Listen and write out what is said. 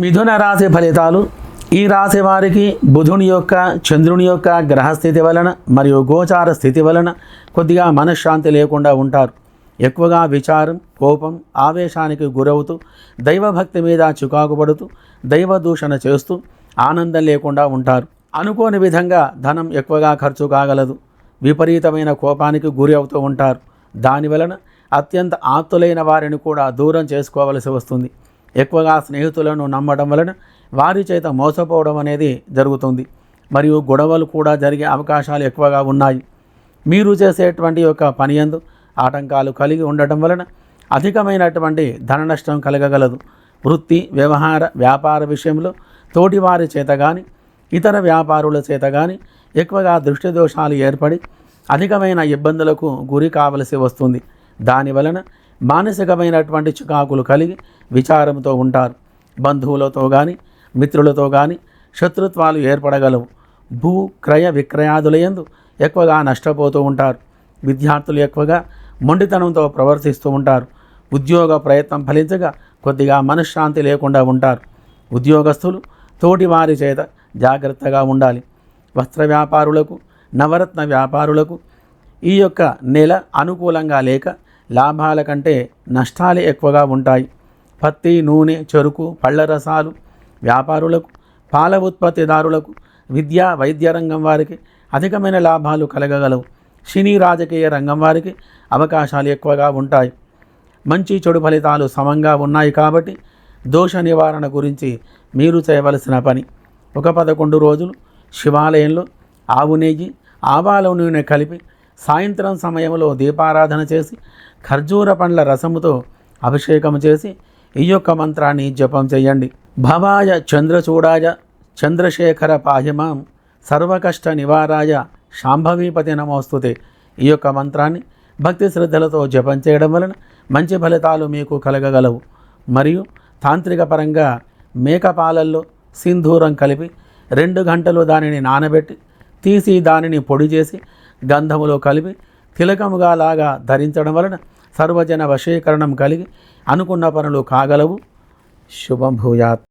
మిథున రాశి ఫలితాలు. ఈ రాశి వారికి బుధుని యొక్క, చంద్రుని యొక్క గ్రహస్థితి వలన మరియు గోచార స్థితి వలన కొద్దిగా మనశ్శాంతి లేకుండా ఉంటారు. ఎక్కువగా విచారం, కోపం, ఆవేశానికి గురవుతూ దైవభక్తి మీద చికాకుపడుతూ దైవ దూషణ చేస్తూ ఆనందం లేకుండా ఉంటారు. అనుకోని విధంగా ధనం ఎక్కువగా ఖర్చు కాగలదు. విపరీతమైన కోపానికి గురి అవుతూ ఉంటారు. దానివలన అత్యంత ఆప్తులైన వారిని కూడా దూరం చేసుకోవలసి వస్తుంది. ఎక్కువగా స్నేహితులను నమ్మడం వలన వారి చేత మోసపోవడం అనేది జరుగుతుంది. మరియు గొడవలు కూడా జరిగే అవకాశాలు ఎక్కువగా ఉన్నాయి. మీరు చేసేటువంటి యొక్క పనియందు ఆటంకాలు కలిగి ఉండటం వలన అధికమైనటువంటి ధన నష్టం కలగగలదు. వృత్తి, వ్యవహార, వ్యాపార విషయంలో తోటివారి చేత కానీ ఇతర వ్యాపారుల చేత కానీ ఎక్కువగా దృష్టి దోషాలు ఏర్పడి అధికమైన ఇబ్బందులకు గురి కావలసి వస్తుంది. దానివలన మానసికమైనటువంటి చికాకులు కలిగి విచారంతో ఉంటారు. బంధువులతో కానీ మిత్రులతో కానీ శత్రుత్వాలు ఏర్పడగలవు. భూ క్రయ విక్రయాదులయందు ఎక్కువగా నష్టపోతూ ఉంటారు. విద్యార్థులు ఎక్కువగా మొండితనంతో ప్రవర్తిస్తూ ఉంటారు. ఉద్యోగ ప్రయత్నం ఫలించగా కొద్దిగా మనశ్శాంతి లేకుండా ఉంటారు. ఉద్యోగస్తులు తోటి వారి చేత జాగ్రత్తగా ఉండాలి. వస్త్ర వ్యాపారులకు, నవరత్న వ్యాపారులకు ఈ యొక్క నెల అనుకూలంగా లేక లాభాల కంటే నష్టాలే ఎక్కువగా ఉంటాయి. పత్తి, నూనె, చెరుకు, పళ్ళ రసాలు వ్యాపారులకు, పాల ఉత్పత్తిదారులకు, విద్యా వైద్య రంగం వారికి అధికమైన లాభాలు కలగగలవు. సినీ రాజకీయ రంగం వారికి అవకాశాలు ఎక్కువగా ఉంటాయి. మంచి చెడు ఫలితాలు సమంగా ఉన్నాయి కాబట్టి దోష నివారణ గురించి మీరు చేయవలసిన పని, ఒక 11 రోజులు శివాలయంలో ఆవు నెయ్యి, ఆవాల నూనె కలిపి సాయంత్రం సమయంలో దీపారాధన చేసి ఖర్జూర పండ్ల రసముతో అభిషేకం చేసి ఈ యొక్క మంత్రాన్ని జపం చేయండి. భవాయ చంద్రచూడాయ చంద్రశేఖర పాహిమాం సర్వకష్ట నివారాయ శాంభవీపతి నమోస్తుతే. ఈ యొక్క మంత్రాన్ని భక్తి శ్రద్ధలతో జపం చేయడం వలన మంచి ఫలితాలు మీకు కలగగలవు. మరియు తాంత్రిక పరంగా మేకపాలల్లో సింధూరం కలిపి 2 గంటలు దానిని నానబెట్టి తీసి దానిని పొడి చేసి గంధములో కలిపి తిలకముగా లాగా ధరించడం వలన సర్వజన వశీకరణం కలిగి అనుకున్న పనులు కాగలవు. శుభం భూయాత్.